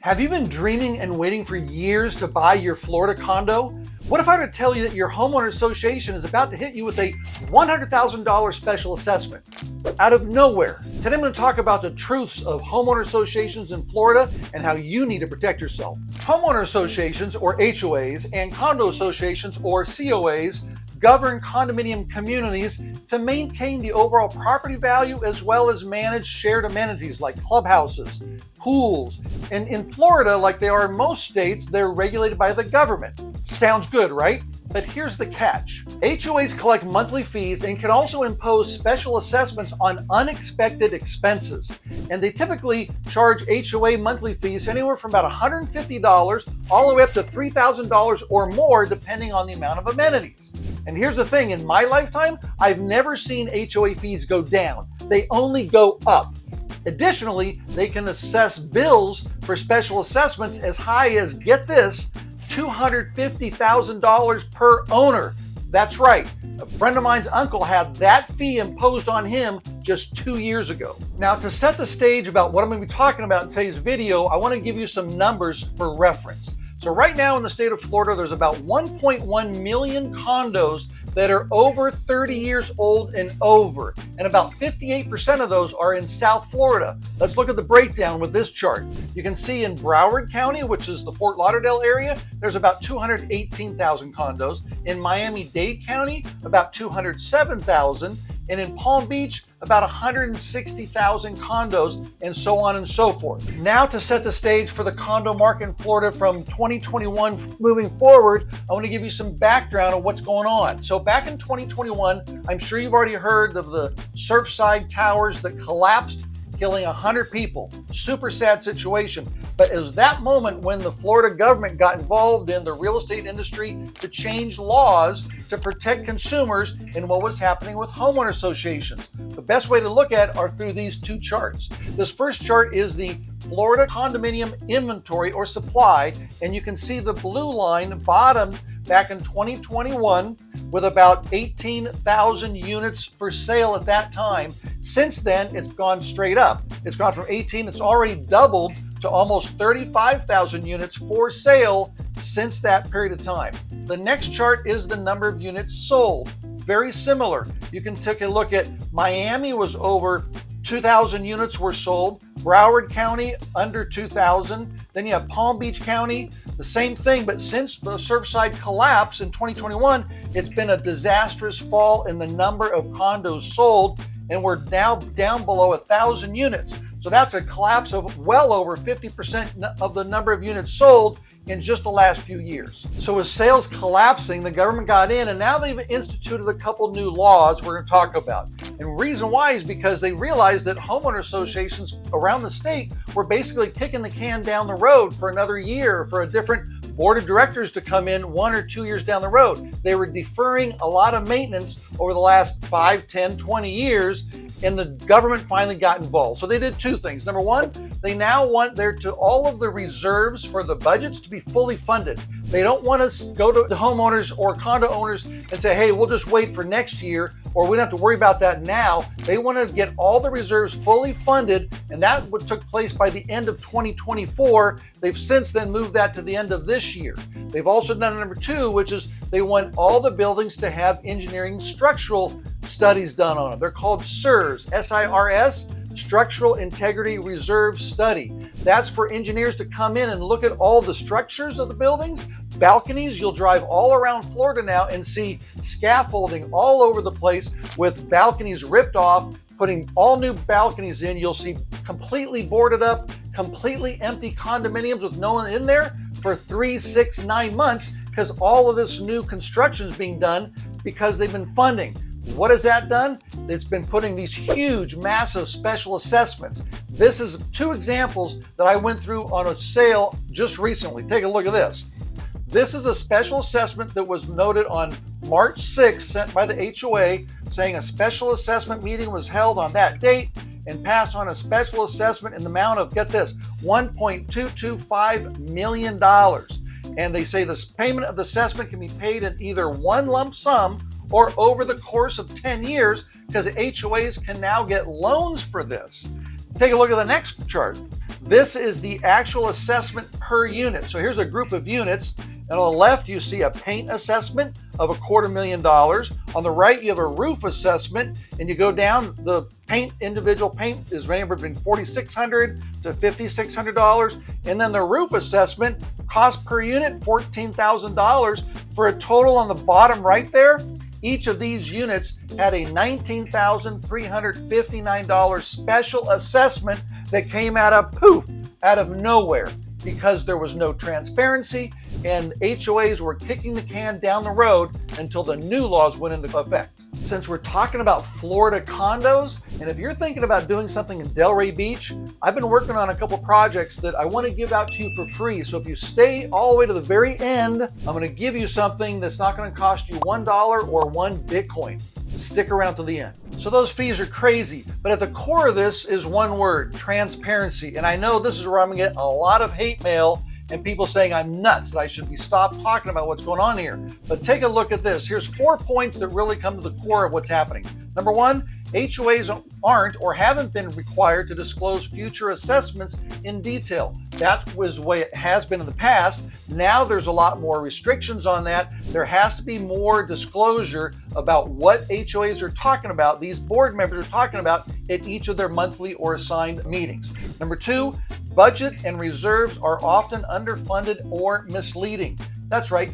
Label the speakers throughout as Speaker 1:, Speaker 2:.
Speaker 1: Have you been dreaming and waiting for years to buy your Florida condo? What if I were to tell you that your homeowner association is about to hit you with a $100,000 special assessment? Out of nowhere. Today I'm going to talk about the truths of homeowner associations in Florida and how you need to protect yourself. Homeowner associations, or HOAs, and condo associations, or COAs, govern condominium communities to maintain the overall property value as well as manage shared amenities like clubhouses, pools. And in Florida, like they are in most states, they're regulated by the government. Sounds good, right? But here's the catch. HOAs collect monthly fees and can also impose special assessments on unexpected expenses. And they typically charge HOA monthly fees anywhere from about $150 all the way up to $3,000 or more, depending on the amount of amenities. And here's the thing, in my lifetime, I've never seen HOA fees go down. They only go up. Additionally, they can assess bills for special assessments as high as, get this, $250,000 per owner. That's right. A friend of mine's uncle had that fee imposed on him just 2 years ago. Now, to set the stage about what I'm going to be talking about in today's video, I want to give you some numbers for reference. So right now in the state of Florida, there's about 1.1 million condos that are over 30 years old and over, and about 58% of those are in South Florida. Let's look at the breakdown with this chart. You can see in Broward County, which is the Fort Lauderdale area, there's about 218,000 condos. In Miami-Dade County, about 207,000. And in Palm Beach, about 160,000 condos, and so on and so forth. Now, to set the stage for the condo market in Florida from 2021 moving forward, I want to give you some background on what's going on. So back in 2021, I'm sure you've already heard of the Surfside towers that collapsed, killing 100 people. Super sad situation. But it was that moment when the Florida government got involved in the real estate industry to change laws to protect consumers in what was happening with homeowner associations. The best way to look at it are through these two charts. This first chart is the Florida condominium inventory or supply, and you can see the blue line bottomed back in 2021 with about 18,000 units for sale at that time. Since then, it's gone straight up. It's gone from 18, it's already doubled to almost 35,000 units for sale since that period of time. The next chart is the number of units sold. Very similar. You can take a look at Miami was over 2,000 units were sold. Broward County, under 2,000. Then you have Palm Beach County, the same thing, but since the Surfside collapse in 2021, it's been a disastrous fall in the number of condos sold, and we're now down below 1,000 units. So that's a collapse of well over 50% of the number of units sold in just the last few years. So with sales collapsing, the government got in, and now they've instituted a couple new laws we're going to talk about. And reason why is because they realized that homeowner associations around the state were basically kicking the can down the road for another year for a different board of directors to come in 1 or 2 years down the road. They were deferring a lot of maintenance over the last 5, 10, 20 years, and the government finally got involved. So they did two things. Number one, they now want all of the reserves for the budgets to be fully funded. They don't want us to go to the homeowners or condo owners and say, hey, we'll just wait for next year, or we don't have to worry about that now. They want to get all the reserves fully funded, and that took place by the end of 2024. They've since then moved that to the end of this year. They've also done number two, which is they want all the buildings to have engineering structural studies done on them. They're called SIRS, S-I-R-S, Structural Integrity Reserve Study. That's for engineers to come in and look at all the structures of the buildings. Balconies, you'll drive all around Florida now and see scaffolding all over the place with balconies ripped off, putting all new balconies in. You'll see completely boarded up, completely empty condominiums with no one in there for 3, 6, 9 months because all of this new construction is being done because they've been funding. What has that done? It's been putting these huge, massive special assessments. This is two examples that I went through on a sale just recently. Take a look at this. This is a special assessment that was noted on March 6th, sent by the HOA, saying a special assessment meeting was held on that date and passed on a special assessment in the amount of, get this, $1.225 million. And they say this payment of the assessment can be paid in either one lump sum or over the course of 10 years, because HOAs can now get loans for this. Take a look at the next chart. This is the actual assessment per unit. So here's a group of units, and on the left you see a paint assessment of $250,000. On the right you have a roof assessment, and you go down, the individual paint is anywhere between $4,600 to $5,600, and then the roof assessment cost per unit $14,000 for a total on the bottom right there. Each of these units had a $19,359 special assessment that came out of nowhere, because there was no transparency and HOAs were kicking the can down the road until the new laws went into effect. Since we're talking about Florida condos, and if you're thinking about doing something in Delray Beach, I've been working on a couple projects that I want to give out to you for free. So if you stay all the way to the very end, I'm going to give you something that's not going to cost you $1 or 1 Bitcoin. Stick around to the end. So those fees are crazy, but at the core of this is one word: transparency. And I know this is where I'm going to get a lot of hate mail and people saying I'm nuts, that I should be stopped talking about what's going on here. But take a look at this. Here's 4 points that really come to the core of what's happening. Number one, HOAs aren't or haven't been required to disclose future assessments in detail. That was the way it has been in the past. Now there's a lot more restrictions on that. There has to be more disclosure about what HOAs are talking about, these board members are talking about at each of their monthly or assigned meetings. Number two, budget and reserves are often underfunded or misleading. That's right.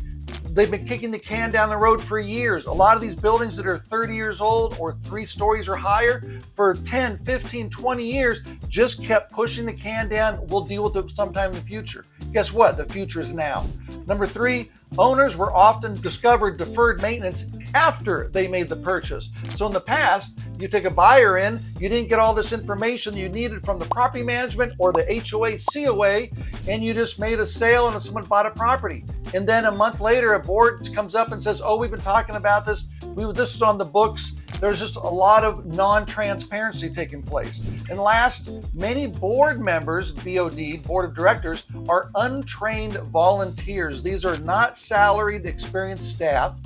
Speaker 1: They've been kicking the can down the road for years. A lot of these buildings that are 30 years old or 3 stories or higher for 10, 15, 20 years just kept pushing the can down. We'll deal with it sometime in the future. Guess what? The future is now. Number three, owners were often discovered deferred maintenance after they made the purchase. So in the past, you take a buyer in, you didn't get all this information you needed from the property management or the HOA COA, and you just made a sale and someone bought a property. And then a month later, a board comes up and says, oh, we've been talking about this. This is on the books. There's just a lot of non-transparency taking place. And last, many board members, BOD, Board of Directors, are untrained volunteers. These are not salaried, experienced staff.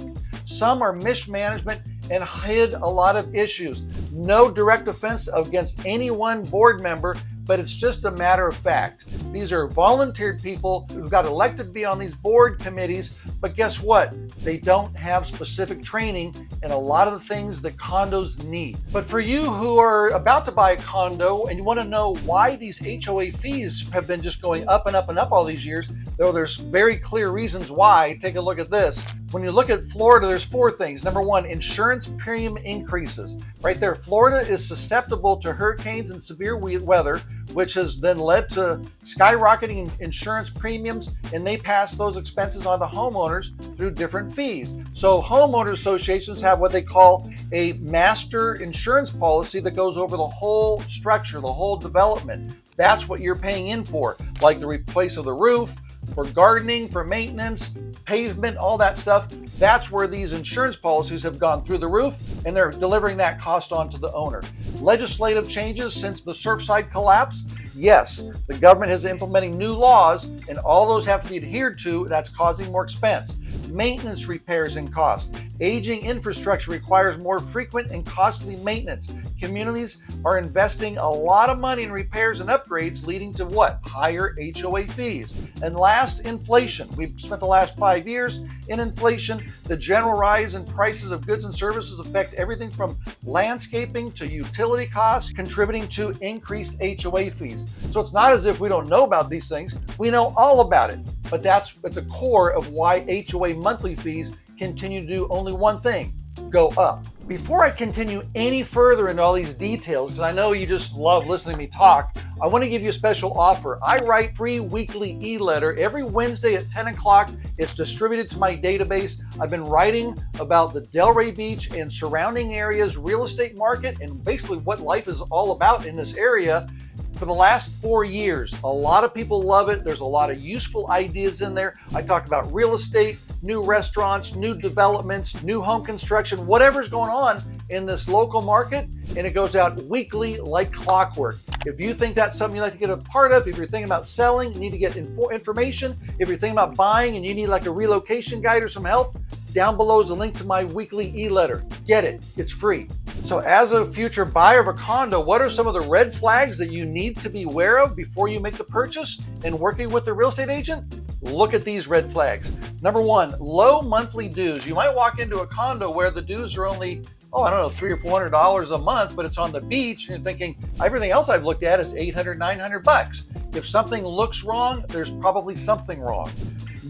Speaker 1: Some are mismanagement and hid a lot of issues. No direct offense against any one board member, but it's just a matter of fact. These are volunteered people who got elected to be on these board committees, but guess what? They don't have specific training in a lot of the things that condos need. But for you who are about to buy a condo and you want to know why these HOA fees have been just going up and up and up all these years, though there's very clear reasons why, take a look at this. When you look at Florida, there's 4 things. Number one, insurance premium increases. Right there, Florida is susceptible to hurricanes and severe weather, which has then led to skyrocketing insurance premiums, and they pass those expenses on to homeowners through different fees. So homeowner associations have what they call a master insurance policy that goes over the whole structure, the whole development. That's what you're paying in for, like the replace of the roof, for gardening, for maintenance, pavement, all that stuff. That's where these insurance policies have gone through the roof, and they're delivering that cost on to the owner. Legislative changes since the Surfside collapse. Yes, the government is implementing new laws, and all those have to be adhered to. That's causing more expense. Maintenance repairs and costs. Aging infrastructure requires more frequent and costly maintenance. Communities are investing a lot of money in repairs and upgrades, leading to what? Higher HOA fees. And last, inflation. We've spent the last 5 years in inflation. The general rise in prices of goods and services affect everything from landscaping to utility costs, contributing to increased HOA fees. So it's not as if we don't know about these things. We know all about it. But that's at the core of why HOA monthly fees continue to do only one thing: go up. Before I continue any further into all these details, because I know you just love listening to me talk, I want to give you a special offer. I write free weekly e-letter every Wednesday at 10 o'clock. It's distributed to my database. I've been writing about the Delray Beach and surrounding areas real estate market and basically what life is all about in this area for the last 4 years. A lot of people love it. There's a lot of useful ideas in there. I talk about real estate, new restaurants, new developments, new home construction, whatever's going on in this local market, and it goes out weekly like clockwork. If you think that's something you'd like to get a part of, if you're thinking about selling, you need to get information, if you're thinking about buying and you need like a relocation guide or some help, down below is a link to my weekly e-letter. Get it. It's free. So as a future buyer of a condo, what are some of the red flags that you need to be aware of before you make the purchase and working with a real estate agent? Look at these red flags. Number one, low monthly dues. You might walk into a condo where the dues are only, I don't know, $300 or $400 a month, but it's on the beach, and you're thinking, everything else I've looked at is $800, $900. If something looks wrong, there's probably something wrong.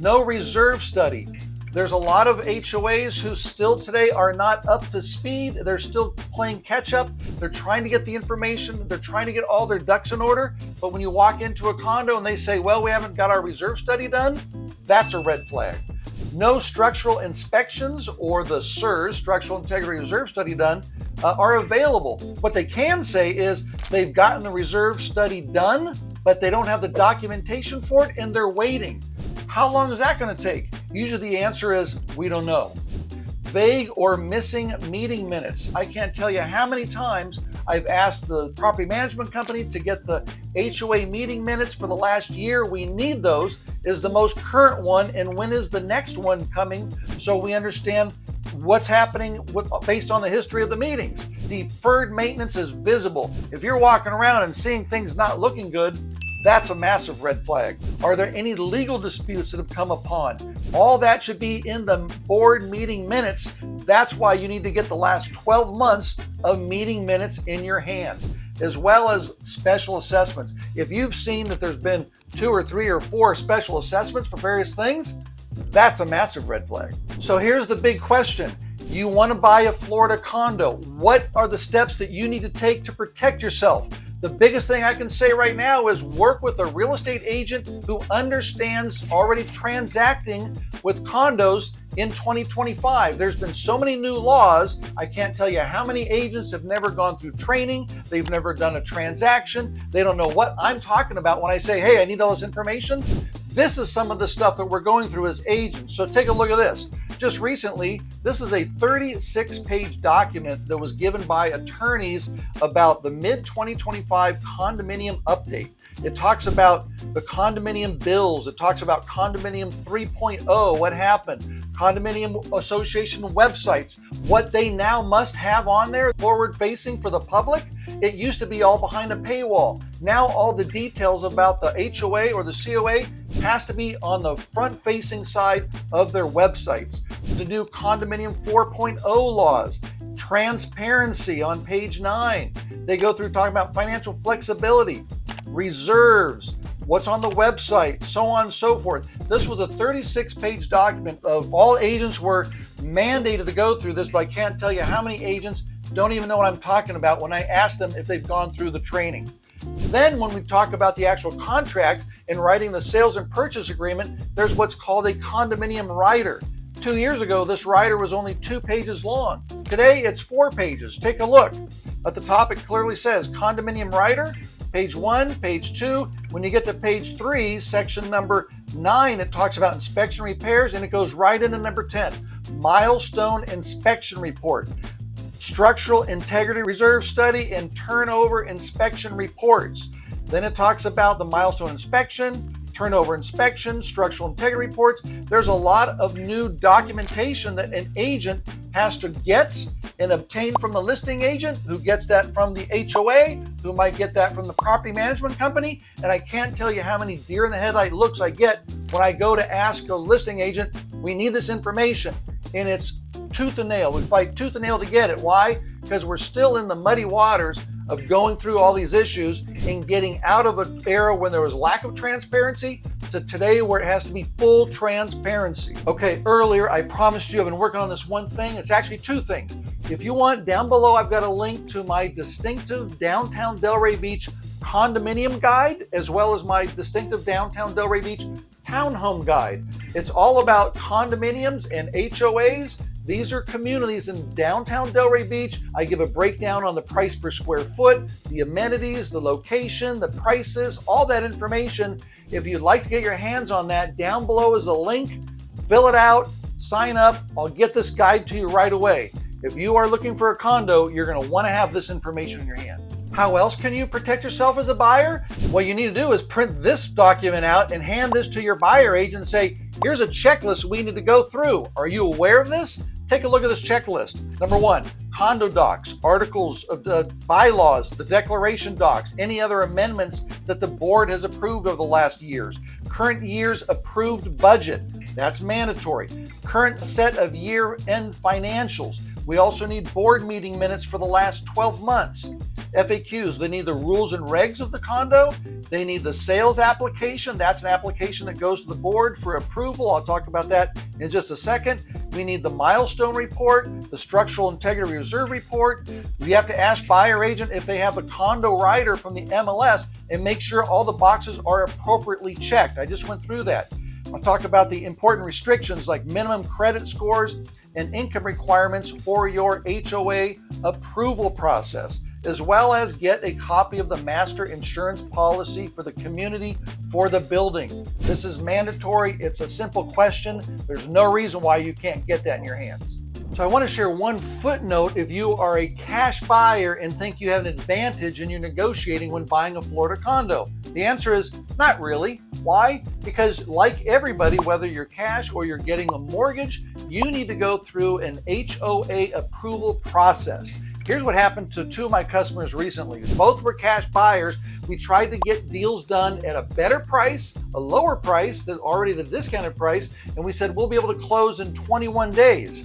Speaker 1: No reserve study. There's a lot of HOAs who still today are not up to speed. They're still playing catch up. They're trying to get the information. They're trying to get all their ducks in order. But when you walk into a condo and they say, well, we haven't got our reserve study done, that's a red flag. No structural inspections or the SIRS, Structural Integrity Reserve Study done, are available. What they can say is they've gotten the reserve study done, but they don't have the documentation for it and they're waiting. How long is that going to take? Usually the answer is, we don't know. Vague or missing meeting minutes. I can't tell you how many times I've asked the property management company to get the HOA meeting minutes for the last year. We need those. Is the most current one, and when is the next one coming, so we understand what's happening based on the history of the meetings. Deferred maintenance is visible. If you're walking around and seeing things not looking good, that's a massive red flag. Are there any legal disputes that have come upon? All that should be in the board meeting minutes. That's why you need to get the last 12 months of meeting minutes in your hands, as well as special assessments. If you've seen that there's been 2 or 3 or 4 special assessments for various things, that's a massive red flag. So here's the big question. You want to buy a Florida condo. What are the steps that you need to take to protect yourself? The biggest thing I can say right now is work with a real estate agent who understands already transacting with condos in 2025. There's been so many new laws. I can't tell you how many agents have never gone through training. They've never done a transaction. They don't know what I'm talking about when I say, hey, I need all this information. This is some of the stuff that we're going through as agents. So take a look at this. Just recently, this is a 36-page document that was given by attorneys about the mid-2025 condominium update. It talks about the condominium bills. It talks about condominium 3.0, what happened, condominium association websites, what they now must have on there, forward-facing for the public. It used to be all behind a paywall. Now all the details about the HOA or the COA has to be on the front-facing side of their websites. The new condominium 4.0 laws, transparency on page 9. They go through talking about financial flexibility, reserves, what's on the website, so on and so forth. This was a 36-page document of all agents were mandated to go through this, but I can't tell you how many agents don't even know what I'm talking about when I ask them if they've gone through the training. Then when we talk about the actual contract and writing the sales and purchase agreement, there's what's called a condominium rider. 2 years ago, this rider was only 2 pages long. Today, it's 4 pages. Take a look. At the top, it clearly says condominium rider, page 1, page 2. When you get to page 3, section number 9, it talks about inspection repairs, and it goes right into number 10, milestone inspection report, structural integrity reserve study, and turnover inspection reports. Then it talks about the milestone inspection, turnover inspection, structural integrity reports. There's a lot of new documentation that an agent has to get and obtain from the listing agent, who gets that from the HOA, who might get that from the property management company. And I can't tell you how many deer in the headlight looks I get when I go to ask a listing agent, we need this information. And it's tooth and nail. We fight tooth and nail to get it. Why? Because we're still in the muddy waters of going through all these issues and getting out of an era when there was lack of transparency to today where it has to be full transparency. Okay, earlier I promised you I've been working on this one thing. It's actually 2 things. If you want, down below I've got a link to my distinctive downtown Delray Beach condominium guide, as well as my distinctive downtown Delray Beach townhome guide. It's all about condominiums and HOAs. These are communities in downtown Delray Beach. I give a breakdown on the price per square foot, the amenities, the location, the prices, all that information. If you'd like to get your hands on that, down below is a link. Fill it out, sign up. I'll get this guide to you right away. If you are looking for a condo, you're going to want to have this information in your hand. How else can you protect yourself as a buyer? What you need to do is print this document out and hand this to your buyer agent and say, here's a checklist we need to go through. Are you aware of this? Take a look at this checklist. Number 1, condo docs, articles of the bylaws, the declaration docs, any other amendments that the board has approved over the last years. Current year's approved budget, that's mandatory. Current set of year-end financials. We also need board meeting minutes for the last 12 months. FAQs, they need the rules and regs of the condo. They need the sales application. That's an application that goes to the board for approval. I'll talk about that in just a second. We need the milestone report, the structural integrity reserve report. We have to ask buyer agent if they have the condo rider from the MLS and make sure all the boxes are appropriately checked. I just went through that. I'll talk about the important restrictions like minimum credit scores and income requirements for your HOA approval process, as well as get a copy of the master insurance policy for the community for the building. This is mandatory. It's a simple question. There's no reason why you can't get that in your hands. So I want to share one footnote if you are a cash buyer and think you have an advantage in your negotiating when buying a Florida condo. The answer is not really. Why? Because like everybody, whether you're cash or you're getting a mortgage, you need to go through an HOA approval process. Here's what happened to 2 of my customers recently. Both were cash buyers. We tried to get deals done at a better price, a lower price than already the discounted price, and we said we'll be able to close in 21 days.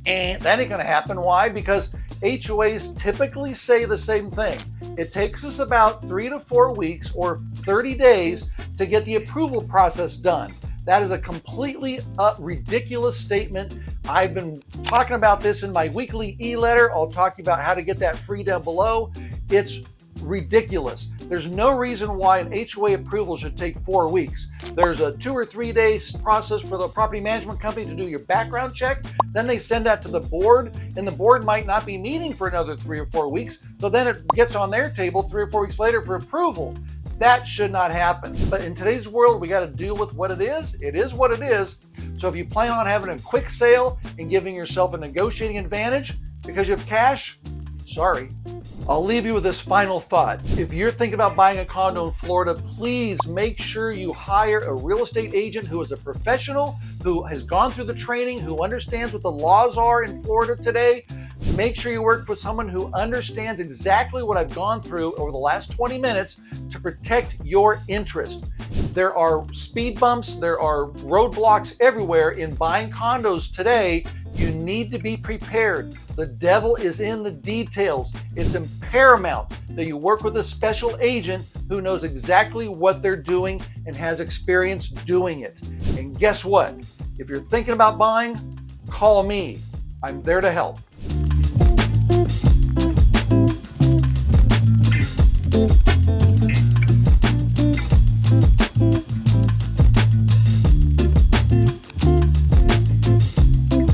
Speaker 1: And that ain't gonna happen. Why? Because HOAs typically say the same thing. It takes us about 3 to 4 weeks or 30 days to get the approval process done. That is a completely ridiculous statement. I've been talking about this in my weekly e-letter. I'll talk about how to get that free down below. It's ridiculous. There's no reason why an HOA approval should take 4 weeks. There's a 2 or 3 days process for the property management company to do your background check. Then they send that to the board, and the board might not be meeting for another 3 or 4 weeks. So then it gets on their table 3 or 4 weeks later for approval. That should not happen. But in today's world, we got to deal with what it is. It is what it is. So if you plan on having a quick sale and giving yourself a negotiating advantage because you have cash, sorry. I'll leave you with this final thought. If you're thinking about buying a condo in Florida, please make sure you hire a real estate agent who is a professional, who has gone through the training, who understands what the laws are in Florida today. Make sure you work with someone who understands exactly what I've gone through over the last 20 minutes to protect your interest. There are speed bumps, there are roadblocks everywhere in buying condos today. You need to be prepared. The devil is in the details. It's paramount that you work with a special agent who knows exactly what they're doing and has experience doing it. And guess what? If you're thinking about buying, call me. I'm there to help.